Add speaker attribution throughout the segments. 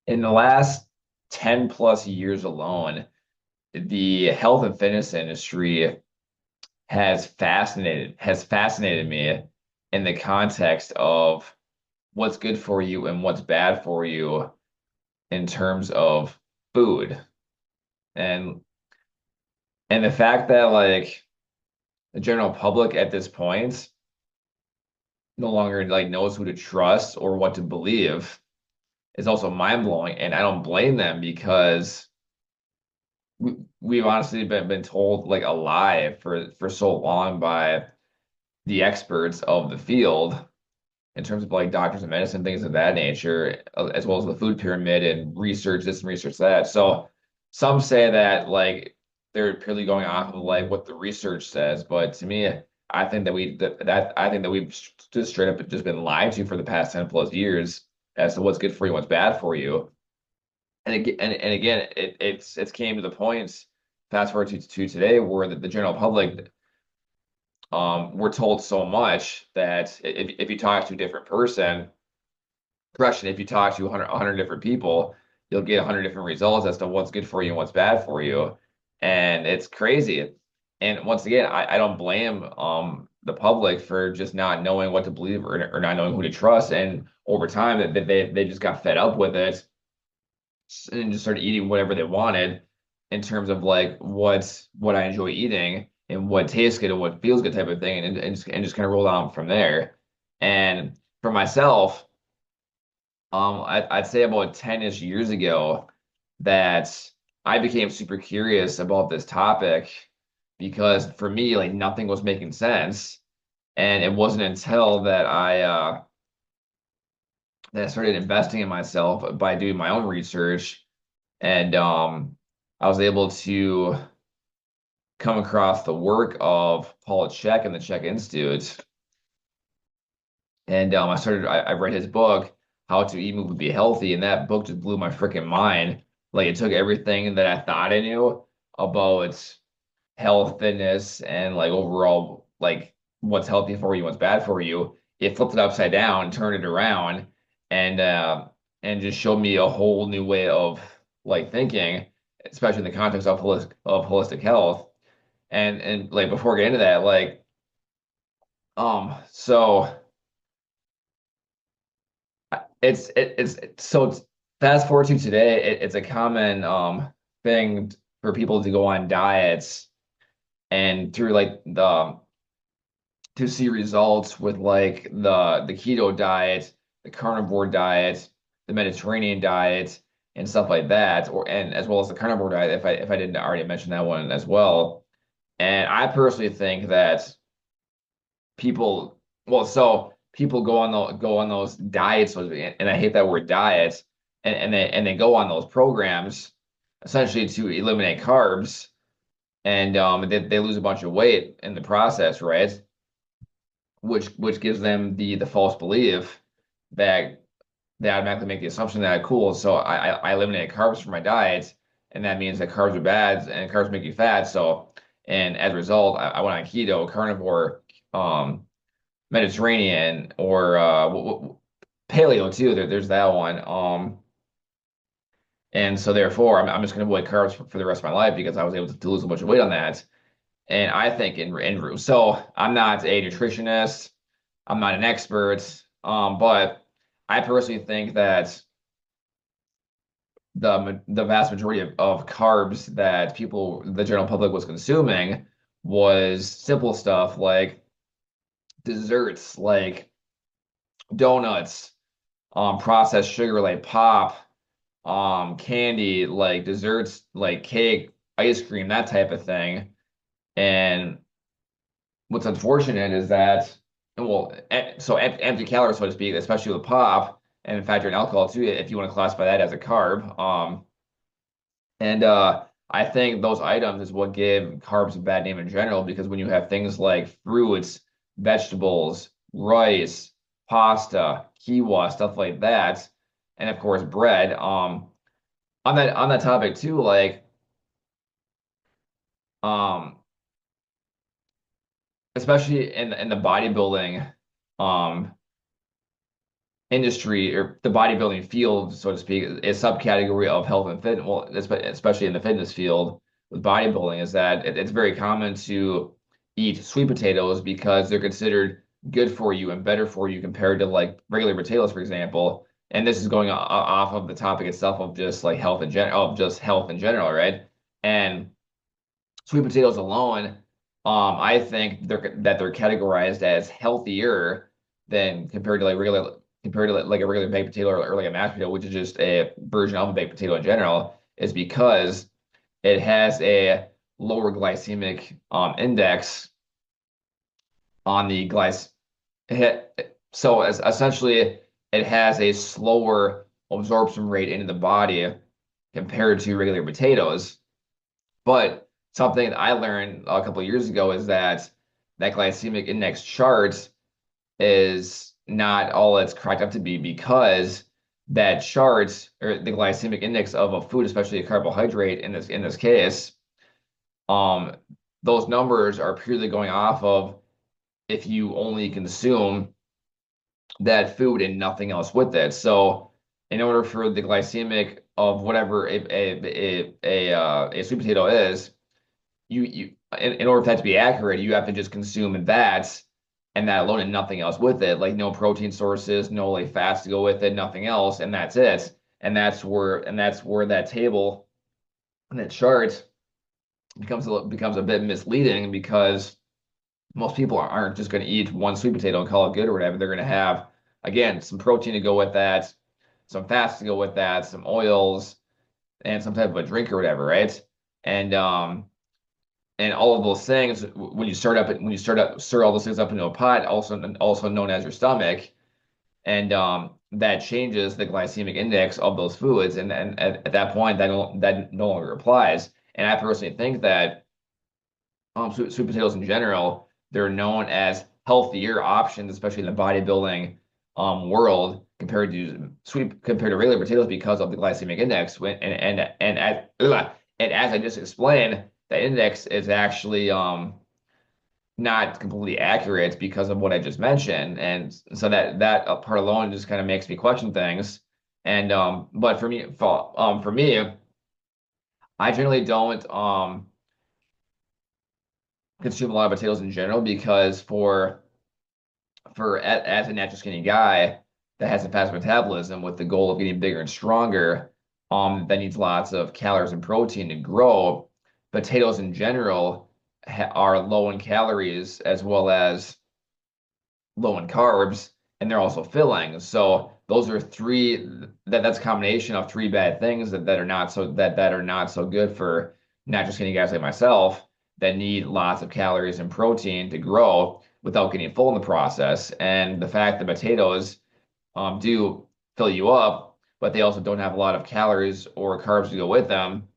Speaker 1: In the last 10 plus years alone, the health and fitness industry has fascinated me in the context of what's good for you and what's bad for you in terms of food. And and the fact that like the general public at this point no longer like knows who to trust or what to believe is also mind-blowing. And I don't blame them because we've honestly been told like a lie for so long by the experts of the field in terms of like doctors of medicine, things of that nature, as well as the food pyramid and research this and research that. So some say that like they're purely going off of like what the research says, but to me, I think that I think that we've just straight up just been lied to for the past 10 plus years as to what's good for you, what's bad for you. And again, it's came to the point, fast forward to today, where the general public we're told so much that if you talk to a different person, correction, if you talk to 100 different people, you'll get 100 different results as to what's good for you and what's bad for you. And it's crazy. And once again, I don't blame the public for just not knowing what to believe or not knowing who to trust. And over time, that they just got fed up with it and just started eating whatever they wanted in terms of like what I enjoy eating and what tastes good and what feels good type of thing, and just kind of roll on from there. And for myself, I'd say about 10-ish years ago that I became super curious about this topic because for me, like nothing was making sense. And it wasn't until that I started investing in myself by doing my own research, and I was able to come across the work of Paul Chek and the Chek Institute. And I read his book, How to Eat, Move, and Be Healthy, and that book just blew my freaking mind. Like it took everything that I thought I knew about health, fitness, and like overall, like what's healthy for you, what's bad for you. It flipped it upside down, turned it around, and uh, and just showed me a whole new way of like thinking, especially in the context of holistic health. And like before I get into that, like so it's fast forward to today, it's a common thing for people to go on diets and through like the to see results with like the keto diet, the carnivore diet, the Mediterranean diet, and stuff like that, or and as well as the carnivore diet, if I didn't already mention that one as well. And I personally think that people, well, so people go on those diets, and I hate that word diet, and they go on those programs essentially to eliminate carbs, and they lose a bunch of weight in the process, right? Which gives them the false belief that they automatically make the assumption that cool, so I eliminated carbs from my diet, and that means that carbs are bad and carbs make you fat. So, and as a result, I went on keto, carnivore, Mediterranean, or paleo too. There's that one. And so therefore, I'm just going to avoid carbs for the rest of my life because I was able to lose a bunch of weight on that. And I think so I'm not a nutritionist. I'm not an expert. But I personally think that the vast majority of carbs that the general public was consuming was simple stuff like desserts, like donuts, processed sugar like pop, candy like desserts like cake, ice cream, that type of thing. And what's unfortunate is that, well, so empty calories, so to speak, especially with pop, and in fact, you're an alcohol too, if you want to classify that as a carb. And I think those items is what give carbs a bad name in general because when you have things like fruits, vegetables, rice, pasta, quinoa, stuff like that, and of course bread. On that topic too, like um, especially in the bodybuilding um industry or the bodybuilding field, so to speak, a subcategory of health and fitness, well, especially in the fitness field with bodybuilding, is that it's very common to eat sweet potatoes because they're considered good for you and better for you compared to like regular potatoes, for example. And this is going off of the topic itself of just like health in general, of just health in general, right? And sweet potatoes alone, I think they're categorized as healthier than compared to like a regular baked potato or like a mashed potato, which is just a version of a baked potato in general, is because it has a lower glycemic index on the glyc. So as essentially, it has a slower absorption rate into the body compared to regular potatoes. But something that I learned a couple of years ago is that that glycemic index chart is not all it's cracked up to be because that chart or the glycemic index of a food, especially a carbohydrate in this case, um, those numbers are purely going off of if you only consume that food and nothing else with it. So in order for the glycemic of whatever a sweet potato is, in order for that to be accurate, you have to just consume that and that alone and nothing else with it, like no protein sources, no like fats to go with it, nothing else, and that's it. And that's where that table and that chart becomes a bit misleading because most people aren't just going to eat one sweet potato and call it good or whatever. They're going to have again some protein to go with that, some fats to go with that, some oils, and some type of a drink or whatever, right? And and all of those things when you start up stir all those things up into a pot, also known as your stomach, and that changes the glycemic index of those foods, and at that point that no longer applies. And I personally think that sweet potatoes in general, they're known as healthier options, especially in the bodybuilding world compared to regular potatoes because of the glycemic index. And as I just explained, the index is actually not completely accurate because of what I just mentioned, and so that part alone just kind of makes me question things. And but for me, I generally don't consume a lot of potatoes in general because as a natural skinny guy that has a fast metabolism with the goal of getting bigger and stronger, that needs lots of calories and protein to grow. Potatoes in general are low in calories as well as low in carbs, and they're also filling. So those are that's a combination of three bad things that are not so good for not just skinny guys like myself that need lots of calories and protein to grow without getting full in the process. And the fact that potatoes do fill you up, but they also don't have a lot of calories or carbs to go with them,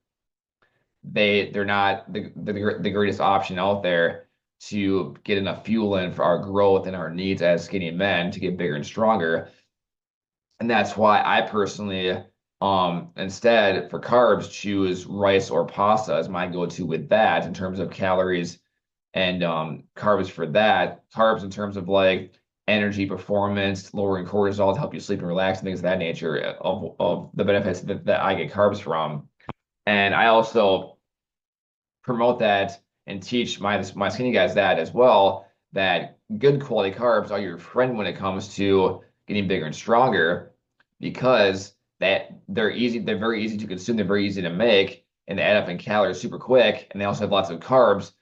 Speaker 1: they're not the greatest option out there to get enough fuel in for our growth and our needs as skinny men to get bigger and stronger. And that's why I personally, instead for carbs, choose rice or pasta as my go-to with that in terms of calories and carbs for that. Carbs in terms of like energy performance, lowering cortisol to help you sleep and relax and things of that nature of the benefits that I get carbs from. And I also promote that and teach my skinny guys that as well, that good quality carbs are your friend when it comes to getting bigger and stronger because they're very easy to consume, they're very easy to make, and they add up in calories super quick, and they also have lots of carbs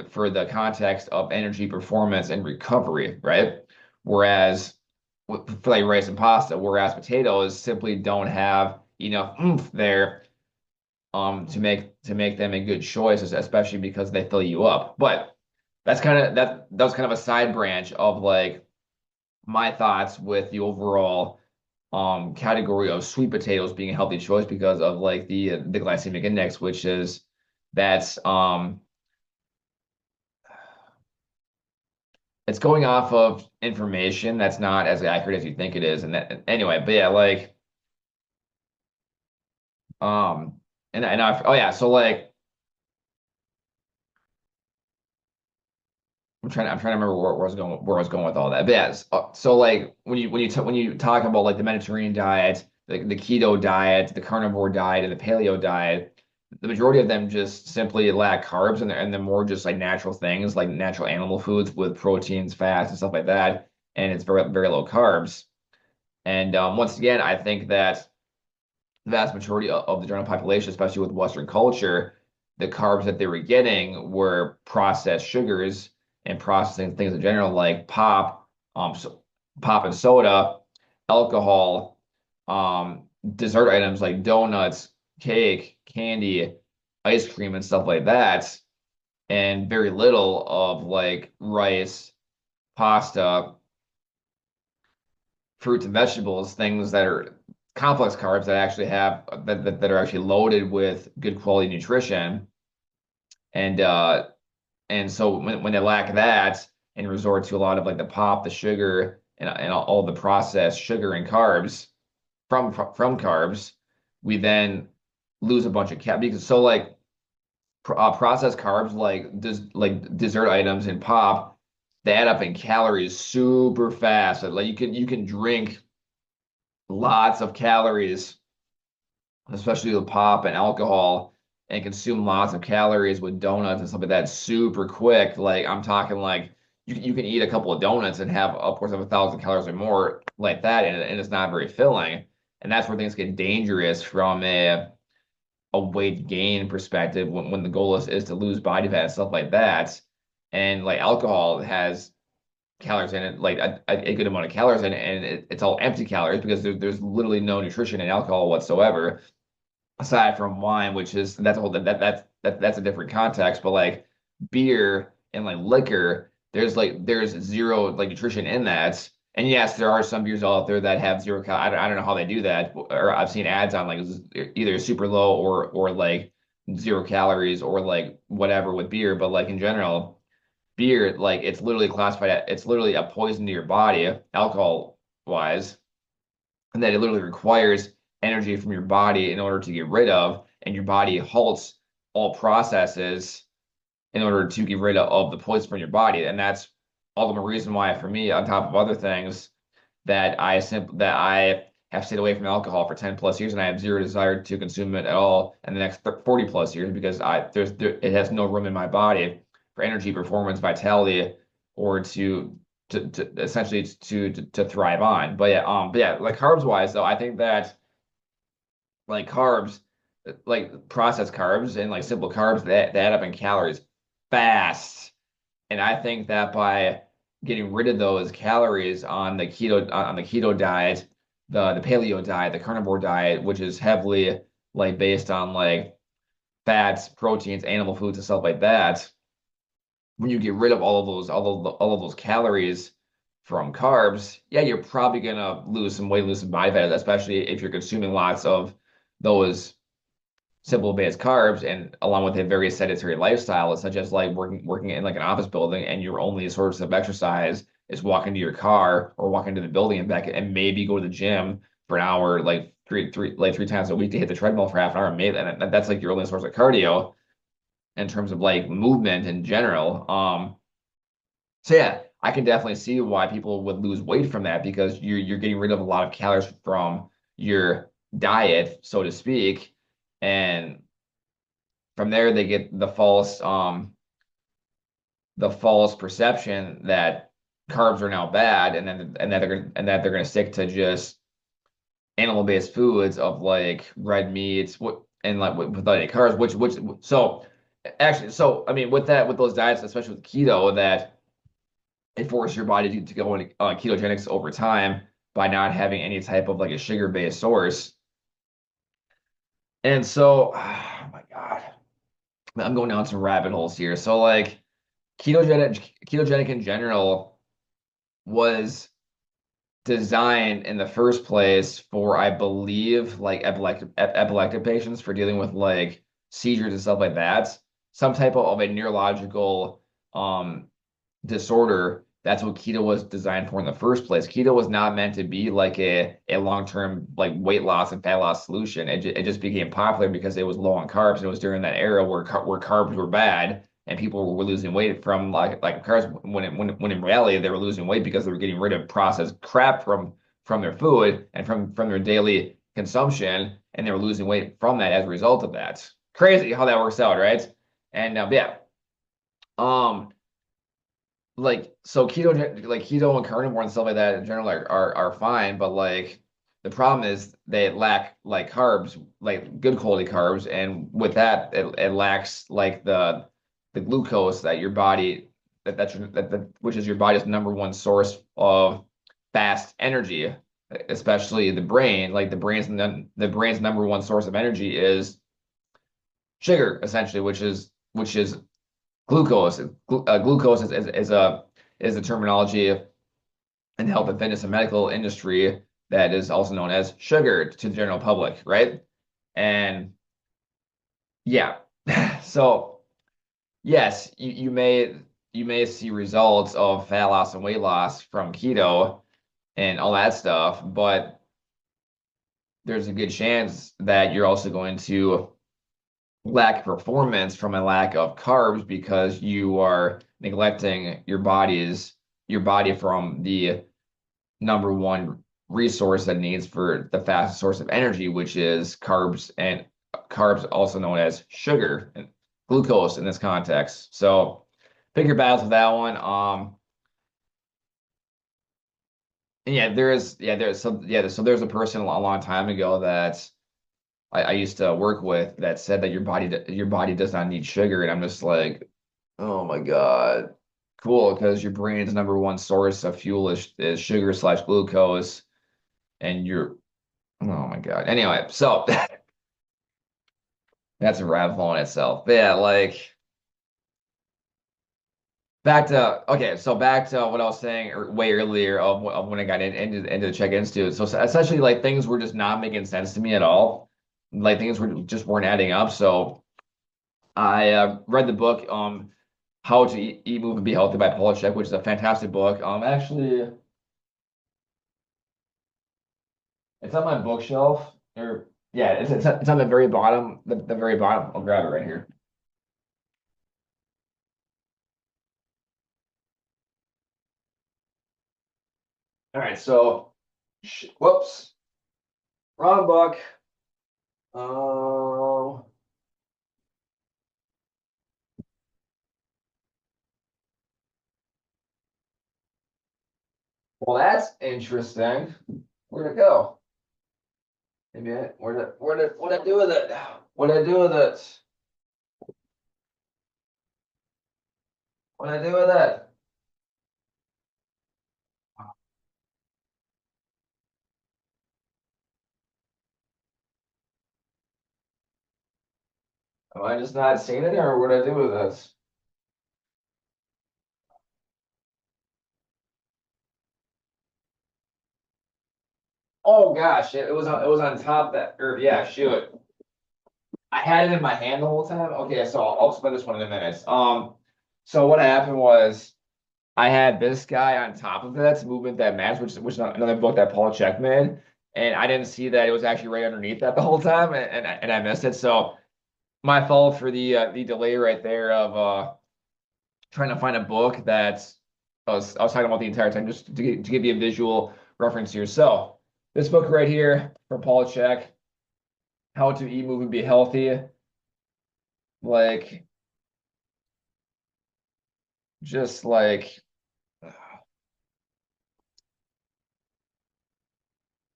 Speaker 1: for the context of energy, performance, and recovery, right? Whereas for like rice and pasta, whereas potatoes simply don't have enough oomph there to make them a good choice, especially because they fill you up. But that was kind of a side branch of like my thoughts with the overall category of sweet potatoes being a healthy choice because of like the glycemic index, which is that's it's going off of information that's not as accurate as you think it is. And that anyway, but yeah, like oh yeah, so like I'm trying to remember where I was going with all that. But yeah, so like when you talk about like the Mediterranean diet, the keto diet, the carnivore diet, and the paleo diet, the majority of them just simply lack carbs, and they're more just like natural things, like natural animal foods with proteins, fats, and stuff like that, and it's very low carbs. And once again, I think that the vast majority of the general population, especially with Western culture, the carbs that they were getting were processed sugars and processing things in general, like pop and soda, alcohol, dessert items like donuts, cake, candy, ice cream, and stuff like that, and very little of like rice, pasta, fruits and vegetables, things that are complex carbs that actually have that are actually loaded with good quality nutrition. And and so when they lack that and resort to a lot of like the pop, the sugar, and all the processed sugar and carbs from carbs, we then lose a bunch of because so like processed carbs like dessert items and pop, they add up in calories super fast. Like you can drink lots of calories, especially with pop and alcohol, and consume lots of calories with donuts and stuff like that super quick. Like I'm talking like you can eat a couple of donuts and have upwards of 1,000 calories or more like that, and it's not very filling. And that's where things get dangerous from a weight gain perspective when the goal is to lose body fat and stuff like that. And like alcohol has calories in it, like a good amount of calories in it, and it's all empty calories because there's literally no nutrition in alcohol whatsoever, aside from wine, which is that's a whole that's a different context. But like beer and like liquor, there's zero like nutrition in that. And yes, there are some beers out there that have zero I don't know how they do that, or I've seen ads on like either super low or like 0 calories or like whatever with beer. But like in general, beer, like it's literally it's literally a poison to your body, alcohol wise, and that it literally requires energy from your body in order to get rid of, and your body halts all processes in order to get rid of the poison from your body. And that's all the more reason why, for me, on top of other things, that I have stayed away from alcohol for 10 plus years, and I have zero desire to consume it at all in the next 40 plus years because it has no room in my body for energy, performance, vitality, or to essentially to thrive on. But yeah, like carbs wise though, I think that like carbs, like processed carbs and like simple carbs, that they add up in calories fast. And I think that by getting rid of those calories on the keto diet, the paleo diet, the carnivore diet, which is heavily like based on like fats, proteins, animal foods, and stuff like that, when you get rid of all of those calories from carbs, yeah, you're probably gonna lose some weight, lose some body fat, especially if you're consuming lots of those simple based carbs and along with a very sedentary lifestyle, such as like working in like an office building and your only source of exercise is walking to your car or walking to the building and back and maybe go to the gym for an hour like three times a week to hit the treadmill for half an hour, maybe and that's like your only source of cardio in terms of like movement in general. So yeah, I can definitely see why people would lose weight from that because you're getting rid of a lot of calories from your diet, so to speak, and from there they get the false perception that carbs are now bad, and that they're gonna stick to just animal-based foods of like red meats and like without any carbs, which so actually so I mean with those diets, especially with keto, that it forces your body to go into ketogenics over time by not having any type of like a sugar-based source. And so, oh my God, I'm going down some rabbit holes here. So like ketogenic in general was designed in the first place for, I believe, like epileptic patients for dealing with like seizures and stuff like that. Some type of a neurological disorder. That's what keto was designed for in the first place. Keto was not meant to be like a long-term like weight loss and fat loss solution. It just became popular because it was low on carbs. And it was during that era where carbs were bad and people were losing weight from like carbs when in reality they were losing weight because they were getting rid of processed crap from their food and from their daily consumption, and they were losing weight from that as a result of that. Crazy how that works out, right? And yeah, um, like so keto and carnivore and stuff like that in general are fine, but like the problem is they lack like carbs, like good quality carbs, and with that it lacks like the glucose that your body that which is your body's number one source of fast energy, especially the brain. Like the brain's number one source of energy is sugar, essentially, which is glucose. Glucose is a terminology in the health and fitness and medical industry that is also known as sugar to the general public, right? And yeah, so yes, you may see results of fat loss and weight loss from keto and all that stuff, but there's a good chance that you're also going to lack performance from a lack of carbs because you are neglecting your body from the number one resource that it needs for the fastest source of energy, which is carbs, and carbs also known as sugar and glucose in this context. So pick your battles with that one. And yeah, so there's a person a long time ago that I used to work with that said that your body does not need sugar, and I'm just like, oh my God, cool, because your brain's number one source of fuel is sugar slash glucose, and you're oh my God. Anyway, so that's a rabbit hole in itself. But yeah, like back to what I was saying way earlier of when I got into the check-ins too. So essentially, like things were just not making sense to me at all. Like things were just weren't adding up. So I read the book How to Eat, Move, and Be Healthy by Paul Chek, which is a fantastic book. Actually, it's on my bookshelf. Or yeah, it's on the very bottom. The very bottom. I'll grab it right here. All right, so whoops, wrong book. Oh, well, that's interesting. Where'd it go? Maybe what I do with it? What I do with it? What I do with it? Am I just not seeing it, or what I do with this? Oh gosh, it was on top that, or yeah, shoot. I had it in my hand the whole time. Okay, so I'll explain this one in a minute. So what happened was I had this guy on top of it, Movement That Matters, which is another book that Paul Chek made, and I didn't see that it was actually right underneath that the whole time, and I missed it. So my fault for the delay right there of trying to find a book that I was talking about the entire time, just to give you a visual reference here. So this book right here from Paul Chek, How to Eat, Move, and Be Healthy, like just like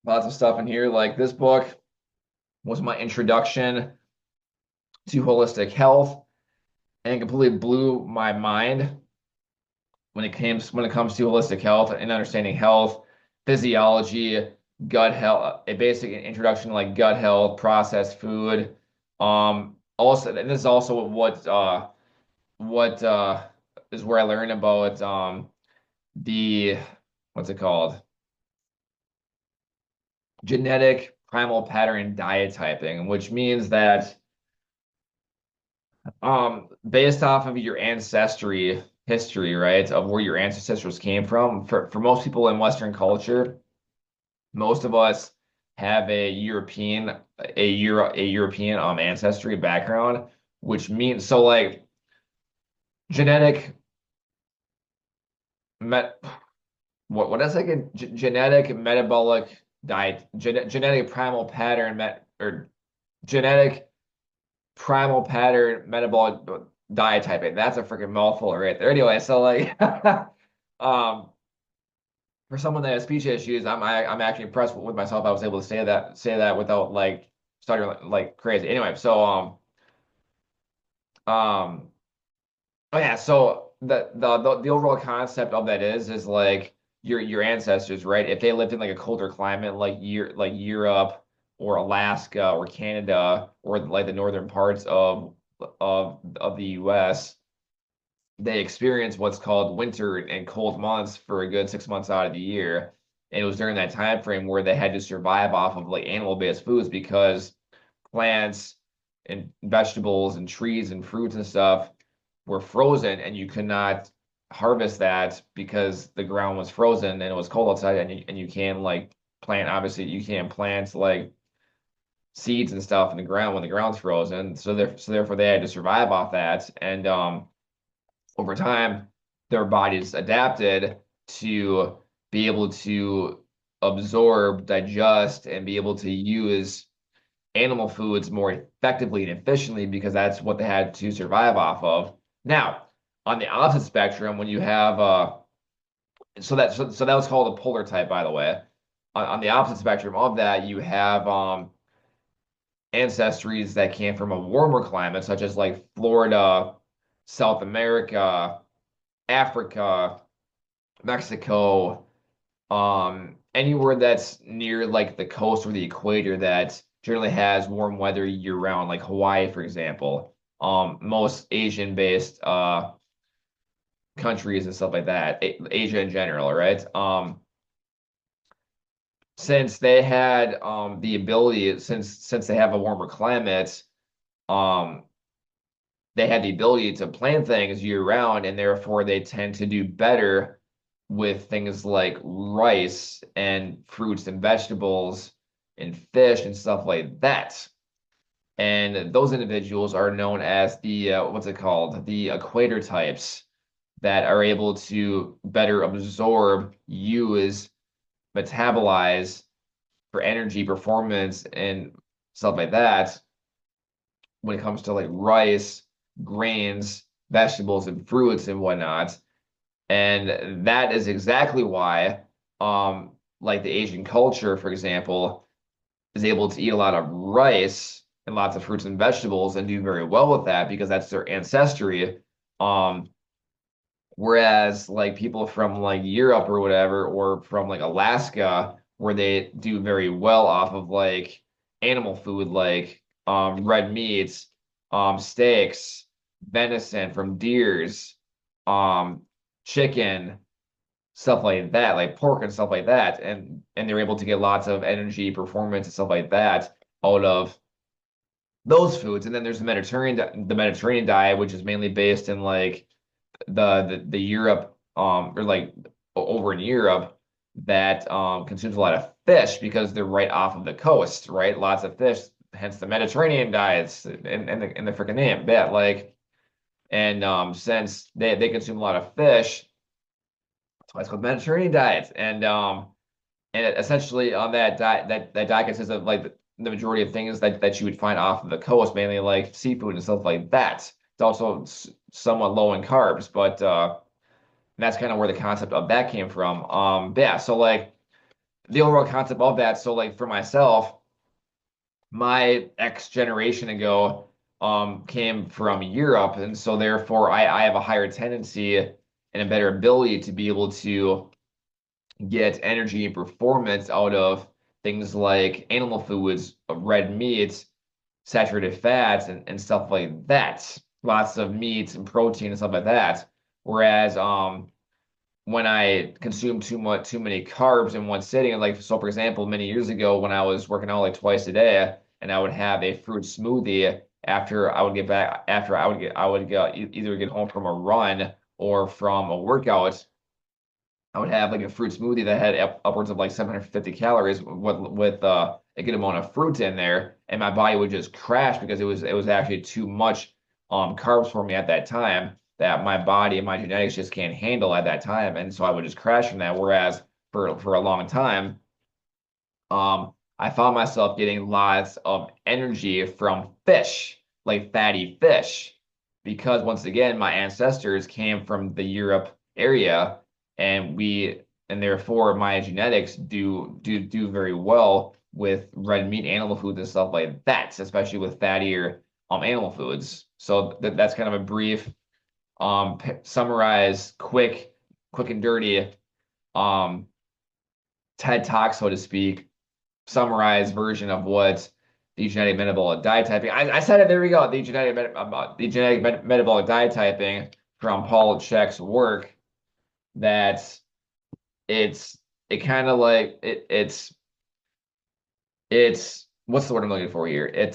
Speaker 1: lots of stuff in here. Like this book was my introduction to holistic health and completely blew my mind when it comes to holistic health and understanding health, physiology, gut health, a basic introduction to like gut health, processed food. Also, and this is also what is where I learned about the what's it called? Genetic primal pattern diet typing, which means that based off of your ancestry history, right, of where your ancestors came from, for most people in Western culture, most of us have a European ancestry background, which means so like genetic met what is like a genetic metabolic diet genetic primal pattern met or genetic primal pattern metabolic diet typing. That's a freaking mouthful right there. Anyway, so like um for someone that has speech issues, I'm actually impressed with myself. I was able to say that without like starting like crazy. Anyway, so um oh yeah, so the overall concept of that is like your ancestors, right? If they lived in like a colder climate like Europe or Alaska or Canada or like the northern parts of the US, they experienced what's called winter and cold months for a good 6 months out of the year. And it was during that time frame where they had to survive off of like animal-based foods because plants and vegetables and trees and fruits and stuff were frozen and you could not harvest that because the ground was frozen and it was cold outside and you can like plant obviously you can't plant like seeds and stuff in the ground when the ground's frozen so therefore they had to survive off that and over time their bodies adapted to be able to absorb digest and be able to use animal foods more effectively and efficiently because that's what they had to survive off of. Now, on the opposite spectrum, when you have so that was called a polar type, by the way. On the opposite spectrum of that, you have ancestries that came from a warmer climate, such as like Florida, South America, Africa, Mexico, anywhere that's near like the coast or the equator that generally has warm weather year round, like Hawaii, for example. Most Asian-based countries and stuff like that, Asia in general, right? Since they had the ability, since they have a warmer climate, um, they had the ability to plant things year round, and therefore they tend to do better with things like rice and fruits and vegetables and fish and stuff like that. And those individuals are known as the what's it called? The equator types that are able to better absorb, use, metabolize for energy, performance, and stuff like that when it comes to like rice, grains, vegetables, and fruits and whatnot. And that is exactly why, like the Asian culture, for example, is able to eat a lot of rice and lots of fruits and vegetables and do very well with that because that's their ancestry. Um, Whereas like people from like Europe or whatever, or from like Alaska, where they do very well off of like animal food, like red meats, steaks, venison from deers, um, chicken, stuff like that, like pork and stuff like that, and they're able to get lots of energy, performance, and stuff like that out of those foods. And then there's the Mediterranean diet, which is mainly based in like the Europe or like over in Europe that consumes a lot of fish because they're right off of the coast, right? Lots of fish, hence the Mediterranean diets and the freaking name. Yeah, like and since they consume a lot of fish, that's why it's called Mediterranean diet. And essentially on that diet that diet consists of like the majority of things that you would find off of the coast, mainly like seafood and stuff like that. It's also somewhat low in carbs, but that's kind of where the concept of that came from. But yeah, so like the overall concept of that. So like for myself, my X generation ago came from Europe, and so therefore I have a higher tendency and a better ability to be able to get energy and performance out of things like animal foods, red meats, saturated fats, and stuff like that. Lots of meats and protein and stuff like that. Whereas when I consume too many carbs in one sitting, like so for example, many years ago when I was working out like twice a day, and I would have a fruit smoothie after I would get either get home from a run or from a workout. I would have like a fruit smoothie that had upwards of like 750 calories with a good amount of fruit in there, and my body would just crash because it was actually too much carbs for me at that time that my body and my genetics just can't handle at that time. And so I would just crash from that. Whereas for a long time, I found myself getting lots of energy from fish, like fatty fish, because once again, my ancestors came from the Europe area, and therefore my genetics do very well with red meat, animal foods, and stuff like that, especially with fattier animal foods. So that's kind of a brief summarize, quick and dirty um TED Talk, so to speak, summarized version of what the genetic metabolic diet typing. I said it. There we go. The genetic metabolic diet typing from Paul Chek's work. That it kind of like it's what's the word I'm looking for here? It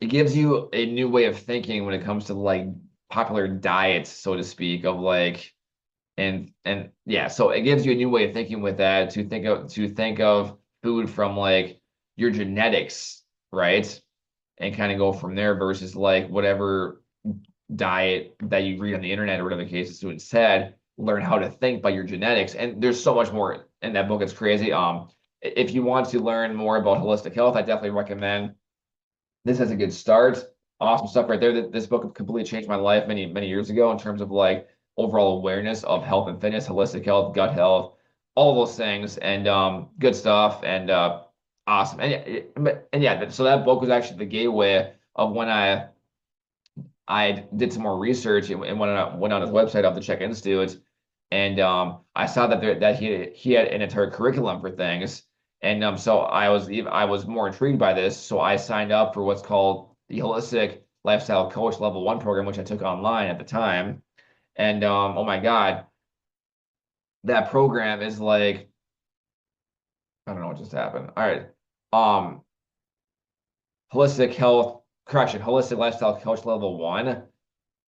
Speaker 1: gives you a new way of thinking when it comes to like popular diets, so to speak, of like and yeah, so it gives you a new way of thinking with that to think of food from like your genetics, right? And kind of go from there versus like whatever diet that you read on the internet or whatever the case is to instead learn how to think by your genetics. And there's so much more in that book. It's crazy. If you want to learn more about holistic health, I definitely recommend this as a good start. Awesome stuff right there. This book completely changed my life many years ago in terms of like overall awareness of health and fitness, holistic health, gut health, all those things, and good stuff and awesome. And yeah, so that book was actually the gateway of when I did some more research and went on his website of the Czech Institute, and I saw that he had an entire curriculum for things, and so I was more intrigued by this, so I signed up for what's called the Holistic Lifestyle Coach Level 1 program, which I took online at the time, and oh my God, that program is like I don't know what just happened. All right, um, Holistic Lifestyle Coach Level 1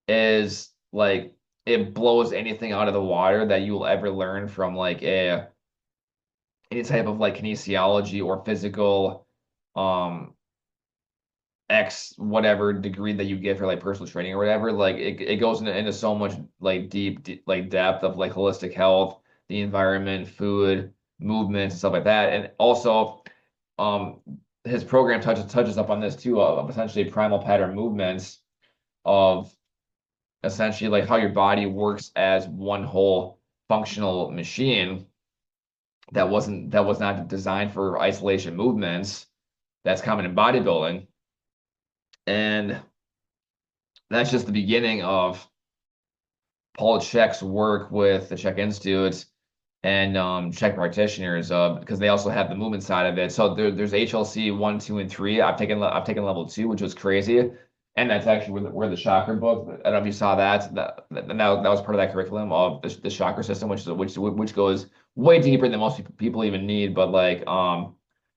Speaker 1: is like it blows anything out of the water that you will ever learn from like a any type of like kinesiology or physical um X whatever degree that you get for like personal training or whatever. Like it goes into so much like deep like depth of like holistic health, the environment, food, movement, and stuff like that. And also um his program touches up on this too of essentially primal pattern movements of essentially like how your body works as one whole functional machine that was not designed for isolation movements that's common in bodybuilding. And that's just the beginning of Paul Chek's work with the Czech Institute and Czech practitioners because they also have the movement side of it. So there's HLC 1, 2, and 3. I've taken level 2, which was crazy. And that's actually where the chakra book. I don't know if you saw that. That was part of that curriculum of the chakra system, which goes way deeper than most people even need. But like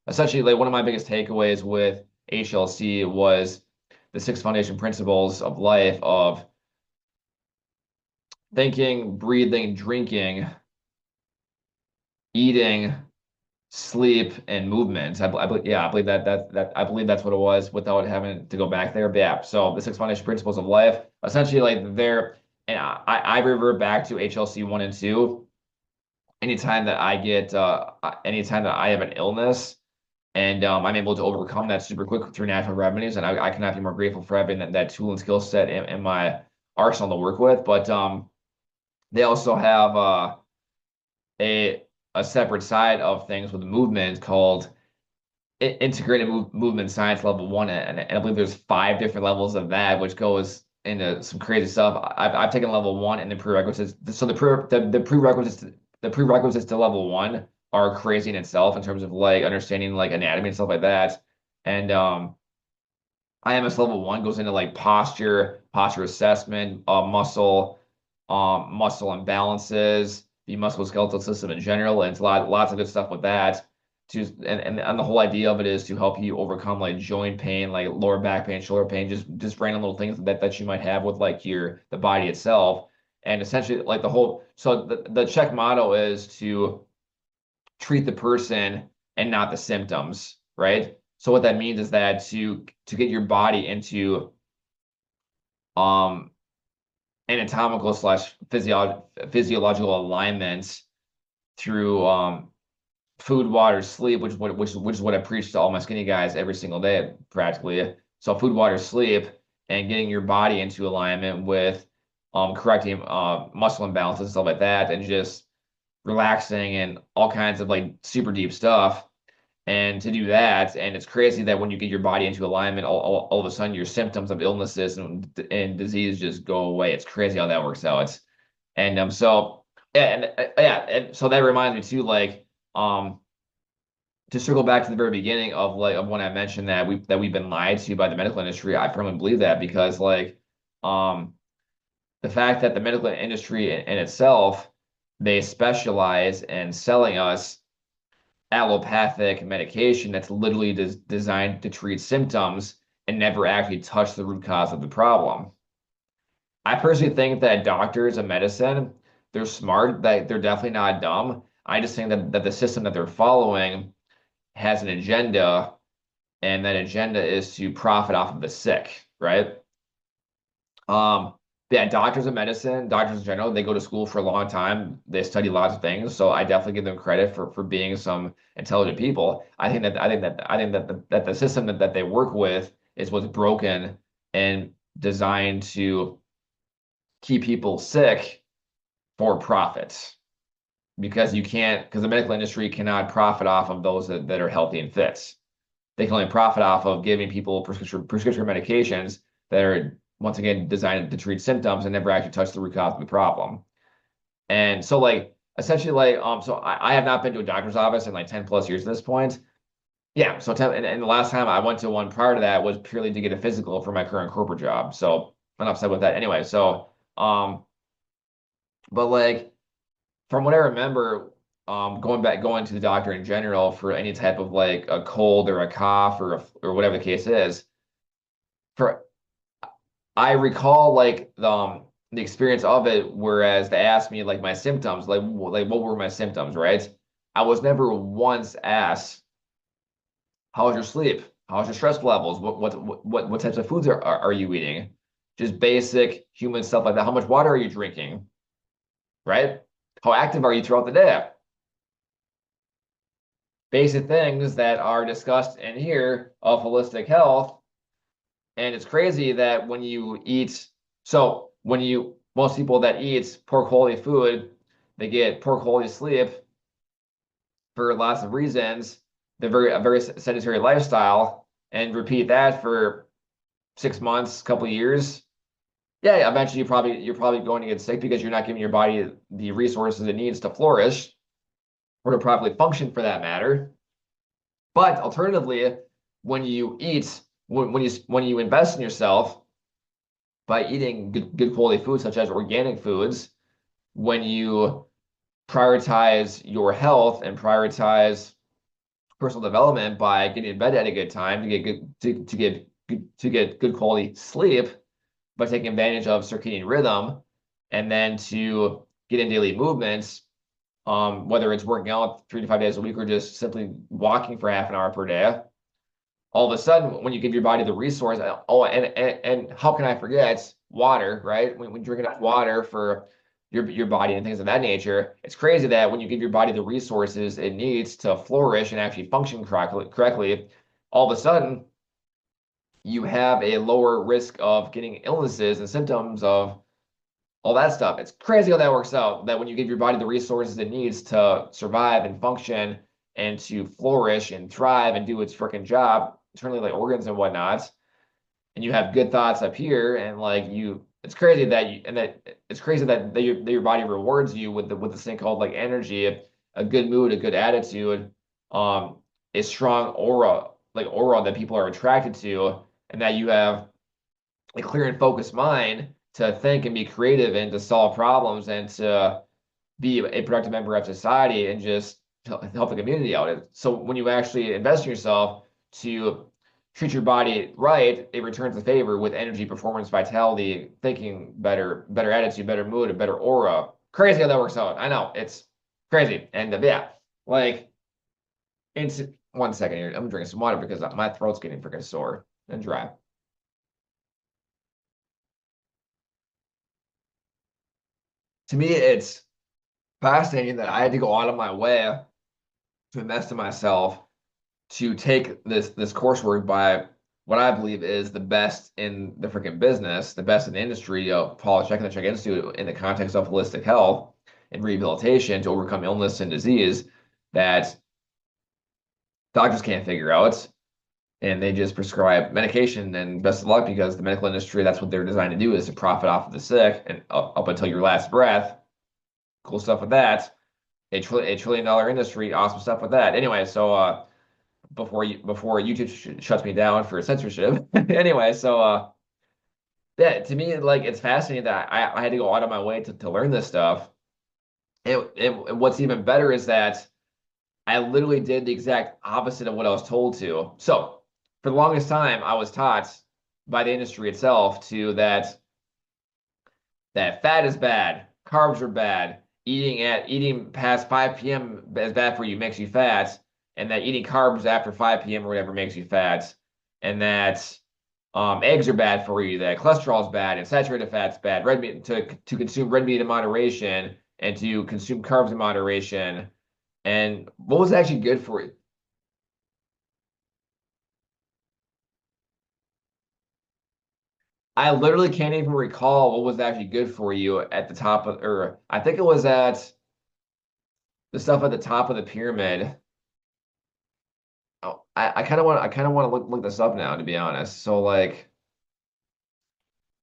Speaker 1: essentially like one of my biggest takeaways with HLC was the 6 foundation principles of life of thinking, breathing, drinking, eating, sleep, and movement. I believe I believe that's what it was without having to go back there. But yeah, so the 6 foundation principles of life, essentially like they're, and I revert back to HLC 1 and 2 anytime that I have an illness and I'm able to overcome that super quick through natural remedies, and I cannot be more grateful for having that tool and skill set in my arsenal to work with. But they also have a a separate side of things with movement called integrated movement science level 1, and I believe there's 5 different levels of that, which goes into some crazy stuff. I've taken level 1 and the prerequisites. So the prerequisites to level 1 are crazy in itself in terms of like understanding like anatomy and stuff like that. And IMS level 1 goes into like posture assessment, muscle imbalances, the musculoskeletal system in general, and it's lots of good stuff with that. And the whole idea of it is to help you overcome like joint pain, like lower back pain, shoulder pain, just random little things that you might have with like the body itself. And essentially like the Czech motto is to treat the person and not the symptoms, right? So what that means is that to get your body into um anatomical slash physiological alignments through food, water, sleep, which is what I preach to all my skinny guys every single day, practically. So food, water, sleep, and getting your body into alignment with correcting muscle imbalances and stuff like that, and just relaxing and all kinds of like super deep stuff. And to do that, and it's crazy that when you get your body into alignment, all of a sudden your symptoms of illnesses and disease just go away. It's crazy how that works out. And so yeah, and so that reminds me too, like um to circle back to the very beginning of when I mentioned that we've been lied to by the medical industry. I firmly believe that because um the fact that the medical industry in itself, they specialize in selling us allopathic medication that's literally designed to treat symptoms and never actually touch the root cause of the problem. I personally think that doctors of medicine, they're smart, that they're definitely not dumb. I just think that the system that they're following has an agenda, and that agenda is to profit off of the sick, right? Um, yeah, doctors of medicine, doctors in general, they go to school for a long time. They study lots of things, so I definitely give them credit for being some intelligent people. I think that the system that they work with is what's broken and designed to keep people sick for profit. Because the medical industry cannot profit off of those that are healthy and fit. They can only profit off of giving people prescription medications that are once again designed to treat symptoms and never actually touch the root cause of the problem. And so like essentially so I have not been to a doctor's office in like 10 plus years at this point. Yeah, so and the last time I went to one prior to that was purely to get a physical for my current corporate job. So I'm upset with that anyway. So but like from what I remember, going to the doctor in general for any type of like a cold or a cough or whatever the case is, for I recall like the experience of it, whereas they asked me like my symptoms, like what were my symptoms, right? I was never once asked, how was your sleep? How's your stress levels? What types of foods are you eating? Just basic human stuff like that. How much water are you drinking? Right? How active are you throughout the day? Basic things that are discussed in here of holistic health. And it's crazy that when you eat, so when you, most people that eat poor quality food, they get poor quality sleep for lots of reasons. They're a very sedentary lifestyle, and repeat that for 6 months, couple of years. Yeah, eventually you're probably going to get sick because you're not giving your body the resources it needs to flourish or to properly function for that matter. But alternatively, when you eat, when you invest in yourself by eating good quality foods such as organic foods, when you prioritize your health and prioritize personal development by getting in bed at a good time to get to get good quality sleep, by taking advantage of circadian rhythm, and then to get in daily movements, whether it's working out 3 to 5 days a week or just simply walking for half an hour per day. All of a sudden, when you give your body the resource, and how can I forget water, right? When drinking enough water for your body and things of that nature, it's crazy that when you give your body the resources it needs to flourish and actually function correctly, all of a sudden you have a lower risk of getting illnesses and symptoms of all that stuff. It's crazy how that works out. That when you give your body the resources it needs to survive and function and to flourish and thrive and do its freaking job, internally like organs and whatnot, and you have good thoughts up here, and like it's crazy that it's crazy that your body rewards you with this thing called like energy, a good mood, a good attitude, um, a strong aura that people are attracted to, and that you have a clear and focused mind to think and be creative and to solve problems and to be a productive member of society and just help the community out. So when you actually invest in yourself to treat your body right, it returns the favor with energy, performance, vitality, thinking better attitude, better mood, a better aura. Crazy how that works out. I know it's crazy. And yeah, like it's 1 second here. I'm drinking some water because my throat's getting freaking sore and dry. To me, it's fascinating that I had to go out of my way to invest in myself to take this coursework by what I believe is the best in the freaking business, the best in the industry of Paul Chek and the Chek Institute in the context of holistic health and rehabilitation to overcome illness and disease that doctors can't figure out. And they just prescribe medication and best of luck because the medical industry, that's what they're designed to do is to profit off of the sick and up until your last breath. Cool stuff with that. A trillion dollar industry, awesome stuff with that. Anyway, so before YouTube shuts me down for censorship. Anyway, so yeah, to me, like it's fascinating that I had to go out of my way to learn this stuff. And what's even better is that I literally did the exact opposite of what I was told to. So for the longest time, I was taught by the industry itself to that fat is bad, carbs are bad, eating past 5 p.m. is bad for you, makes you fat, and that eating carbs after 5 p.m. or whatever makes you fat, and that eggs are bad for you, that cholesterol is bad, and saturated fat's bad, red meat to consume red meat in moderation, and to consume carbs in moderation. And what was actually good for you? I literally can't even recall what was actually good for you at the top of, or I think it was at the stuff at the top of the pyramid. Oh, I kind of want to look this up now, to be honest. So like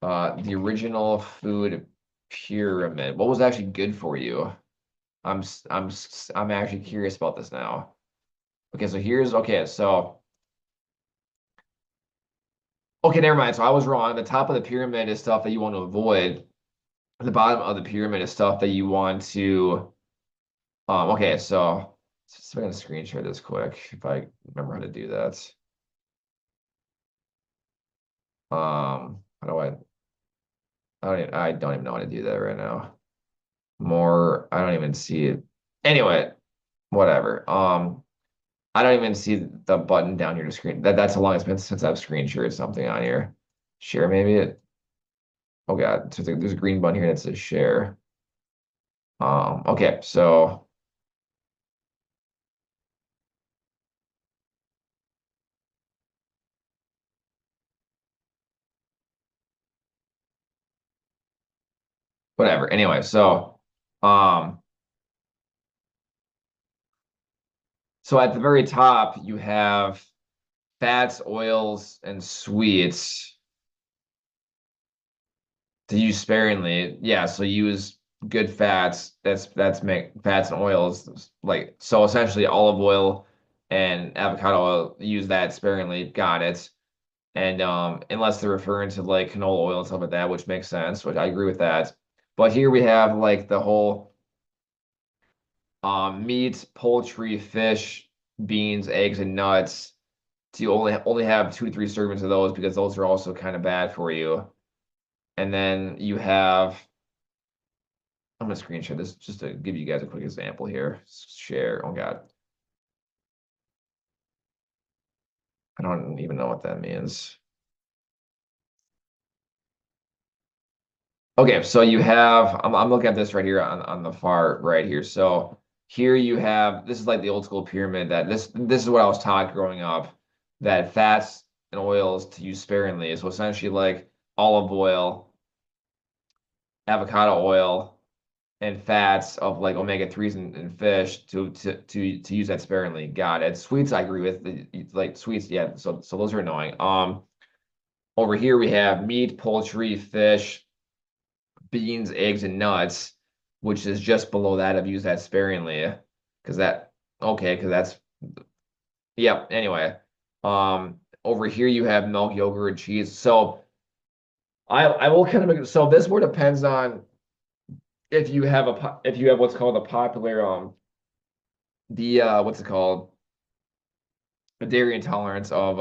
Speaker 1: the original food pyramid, what was actually good for you? I'm actually curious about this now. Okay, so here's okay, so okay, never mind. So I was wrong. The top of the pyramid is stuff that you want to avoid. The bottom of the pyramid is stuff that you want to okay, so I'm gonna screen share this quick if I remember how to do that. How do I don't even know how to do that right now. More, I don't even see it. Anyway, whatever. I don't even see the button down here to screen. That's how long it's been since I've screen shared something on here. Share maybe it. Oh God, so there's a green button here that says share. Okay, so whatever. Anyway, um, so at the very top you have fats, oils, and sweets to use sparingly. Yeah, so use good fats. That's make fats and oils like so essentially olive oil and avocado oil, use that sparingly. Got it. And unless they're referring to like canola oil and stuff like that, which makes sense, which I agree with that. But here we have like the whole meat, poultry, fish, beans, eggs, and nuts. To only have 2 to 3 servings of those because those are also kind of bad for you. And then you have, I'm gonna screen share this just to give you guys a quick example here. Share. Oh God, I don't even know what that means. Okay, so you have, I'm looking at this right here on the far right here. So here you have, this is like the old school pyramid that this is what I was taught growing up, that fats and oils to use sparingly. So essentially like olive oil, avocado oil, and fats of like omega-3s in fish to use that sparingly. Got it. Sweets, I agree with. Like sweets, yeah. So those are annoying. Over here we have meat, poultry, fish, beans, eggs, and nuts, which is just below that of use that sparingly. Because that okay, because that's yep. Anyway, over here you have milk, yogurt, and cheese. So I will kind of so this more depends on if you have if you have what's called a popular the what's it called? A dairy intolerance of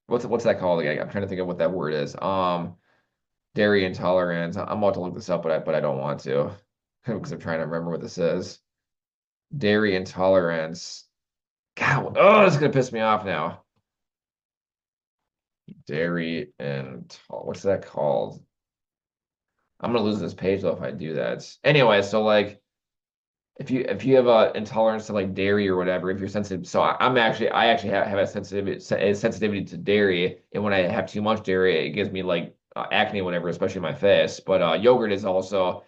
Speaker 1: what's that called again? I'm trying to think of what that word is. Dairy intolerance. I'm about to look this up, but I don't want to because I'm trying to remember what this is. Dairy intolerance. God, oh, this is gonna piss me off now. Dairy and what's that called? I'm gonna lose this page though if I do that. Anyway, so like if you have a intolerance to like dairy or whatever, if you're sensitive, so I actually have a sensitivity to dairy, and when I have too much dairy, it gives me like acne, or whatever, especially my face. But yogurt is also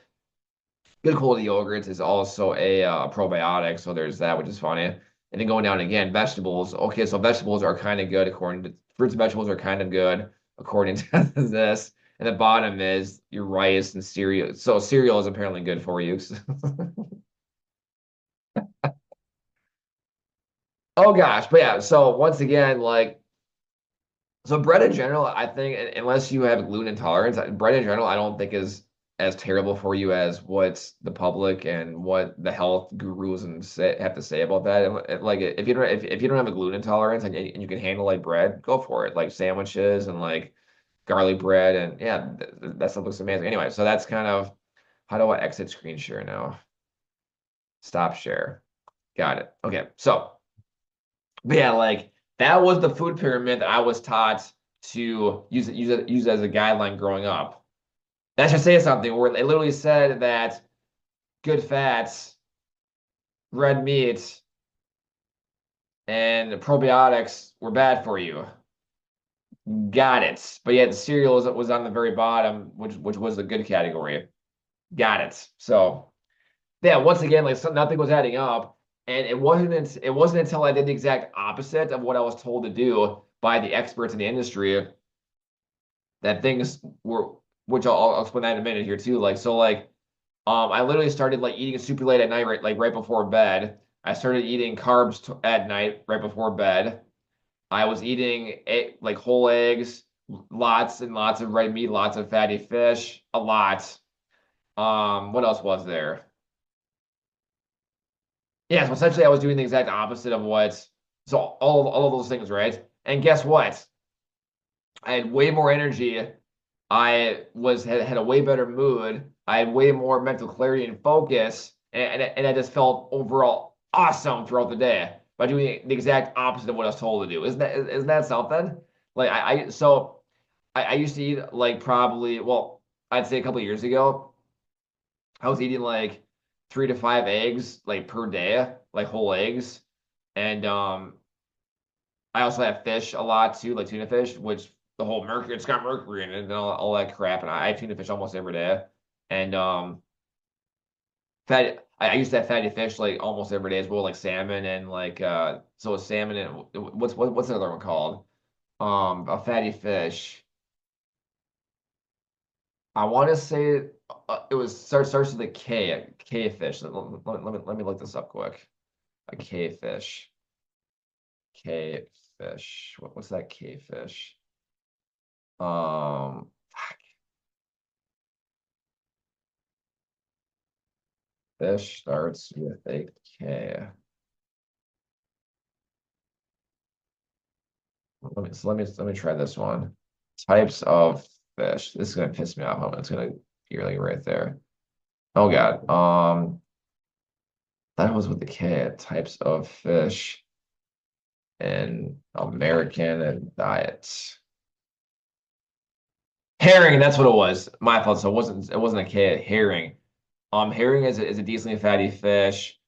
Speaker 1: good. Quality yogurts is also a probiotic, so there's that, which is funny. And then going down again, vegetables. Okay, so vegetables are kind of good according to fruits and vegetables are kind of good according to this. And the bottom is your rice and cereal. So cereal is apparently good for you. Oh gosh, but yeah, so once again, like so bread in general, I think unless you have gluten intolerance, bread in general, I don't think is as terrible for you as what the public and what the health gurus have to say about that. Like if you don't have a gluten intolerance and you can handle like bread, go for it. Like sandwiches and like garlic bread and yeah, that stuff looks amazing. Anyway, so that's kind of how do I exit screen share now? Stop share. Got it. Okay, so. But yeah, like that was the food pyramid that I was taught to use as a guideline growing up. That should say something where it literally said that good fats, red meat, and probiotics were bad for you. Got it. But yet the cereal was on the very bottom, which was the good category. Got it. So yeah, once again, like nothing was adding up, and it wasn't until I did the exact opposite of what I was told to do by the experts in the industry that things were, which I'll explain that in a minute here too. Like so, like I literally started like eating super late at night, right before bed. I started eating carbs at night right before bed. I was eating like whole eggs, lots and lots of red meat, lots of fatty fish, a lot. What else was there? Yeah, so essentially I was doing the exact opposite of what, so all of those things, right? And guess what? I had way more energy. Had a way better mood. I had way more mental clarity and focus, and I just felt overall awesome throughout the day by doing the exact opposite of what I was told to do. Isn't that something? Like I used to eat like probably well I'd say a couple of years ago I was eating like 3 to 5 eggs like per day, like whole eggs. And I also have fish a lot too, like tuna fish, which the whole mercury, it's got mercury in it and all that crap. And I have tuna fish almost every day. And I used to have fatty fish like almost every day as well, like salmon and like so salmon and what's the other one called? A fatty fish. I want to say it was starts with a K, a K fish. Let me look this up quick. A K fish. K fish. What's that K fish? Fuck. Fish starts with a K. Let me try this one. Types of fish. This is gonna piss me off. It's gonna be like right there. Oh God. That was with the K. Types of fish and American and diets. Herring, that's what it was. My fault. So it wasn't a K, herring. Herring is a decently fatty fish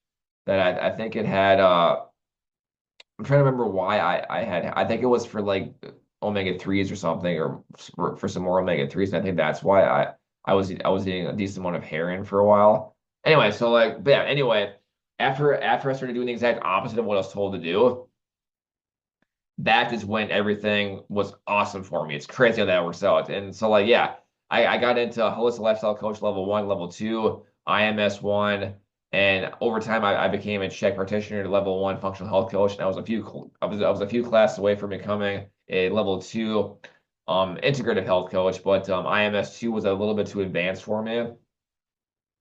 Speaker 1: that I think it had I'm trying to remember why I think it was for like omega threes or something or for some more omega threes, and I think that's why I was eating a decent amount of herring for a while. Anyway, so like but yeah, anyway, after I started doing the exact opposite of what I was told to do, that is when everything was awesome for me. It's crazy how that works out. And so like yeah, I got into holistic lifestyle coach level one, level two, IMS one, and over time I became a check practitioner to level one functional health coach. And I was a few classes away from becoming a level two integrative health coach, but IMS two was a little bit too advanced for me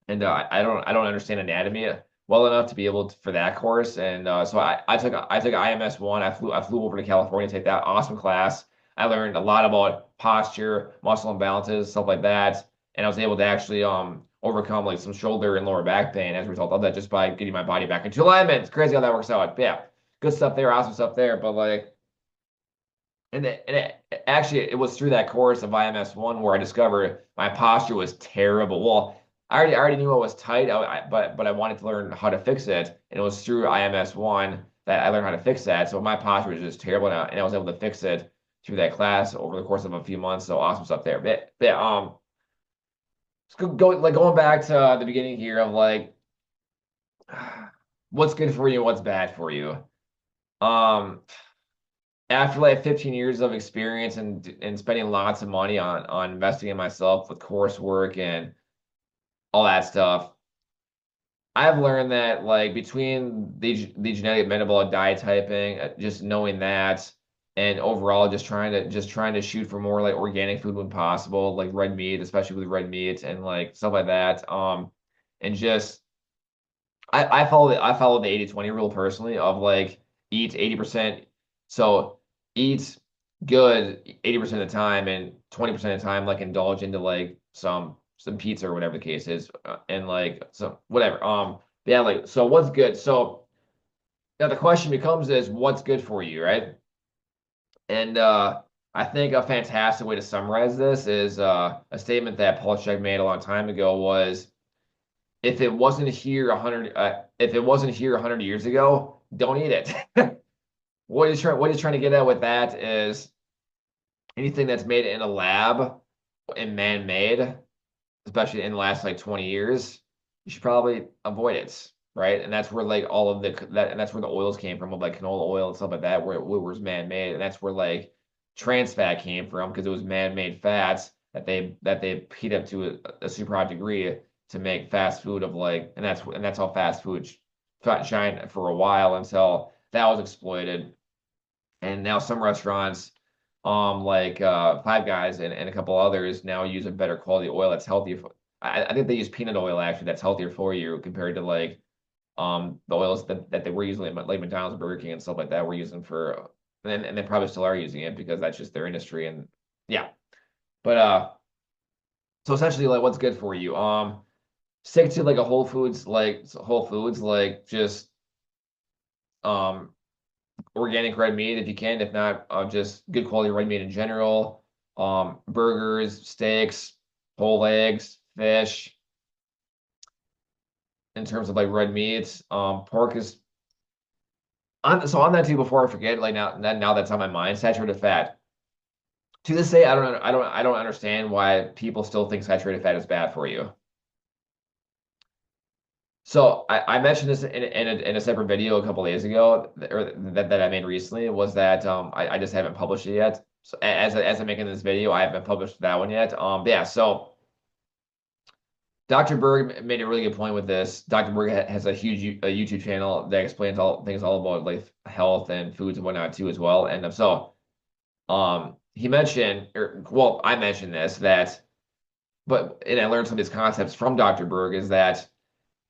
Speaker 1: and I don't understand anatomy well enough to be able to, for that course. And so I took IMS one. I flew over to California to take that awesome class. I learned a lot about posture, muscle imbalances, stuff like that, and I was able to actually overcome like some shoulder and lower back pain as a result of that just by getting my body back into alignment. It's crazy how that works out. But yeah, good stuff there, awesome stuff there. But like Actually, it was through that course of IMS 1 where I discovered my posture was terrible. Well, I already knew I was tight, but I wanted to learn how to fix it, and it was through IMS 1 that I learned how to fix that. So my posture was just terrible now, and I was able to fix it through that class over the course of a few months. So awesome stuff there. Going back to the beginning here of like what's good for you and what's bad for you. Um, After like 15 years of experience and spending lots of money on investing in myself with coursework and all that stuff, I've learned that like between the genetic metabolic diet typing, just knowing that, and overall just trying to shoot for more like organic food when possible, like red meat, especially with red meat and like stuff like that. And just I follow the 80/20 rule personally of like eat 80%. So eat good 80% of the time and 20% of the time like indulge into like some pizza or whatever the case is and like some whatever. Yeah, like so what's good? So now the question becomes is what's good for you, right? And I think a fantastic way to summarize this is a statement that Paul Chek made a long time ago was if it wasn't here 100 years ago, don't eat it. What he's trying to get at with that is anything that's made in a lab and man-made, especially in the last like 20 years, you should probably avoid it, right? And that's where like all of and that's where the oils came from, of like canola oil and stuff like that, where it was man-made, and that's where like trans fat came from because it was man-made fats that they heat up to a super hot degree to make fast food of like, and that's how fast food shined for a while until that was exploited, and now some restaurants like Five Guys and a couple others now use a better quality oil that's healthier for, I think they use peanut oil actually that's healthier for you compared to like the oils that they were using like McDonald's, Burger King and stuff like that were using for, and they probably still are using it because that's just their industry. And yeah, but so essentially like what's good for you, stick to like a Whole Foods, like just um organic red meat if you can. If not, just good quality red meat in general. Burgers, steaks, whole eggs, fish. In terms of like red meats, pork is on that too. Before I forget, like now that's on my mind, saturated fat. To this day, I don't understand why people still think saturated fat is bad for you. So I mentioned this in a separate video a couple days ago, or that I made recently, was that I just haven't published it yet. So as I'm making this video, I haven't published that one yet. Yeah, so Dr. Berg made a really good point with this. Dr. Berg has a huge YouTube channel that explains all about like health and foods and whatnot too as well. And so he mentioned, or well, I mentioned this that, and I learned some of these concepts from Dr. Berg is that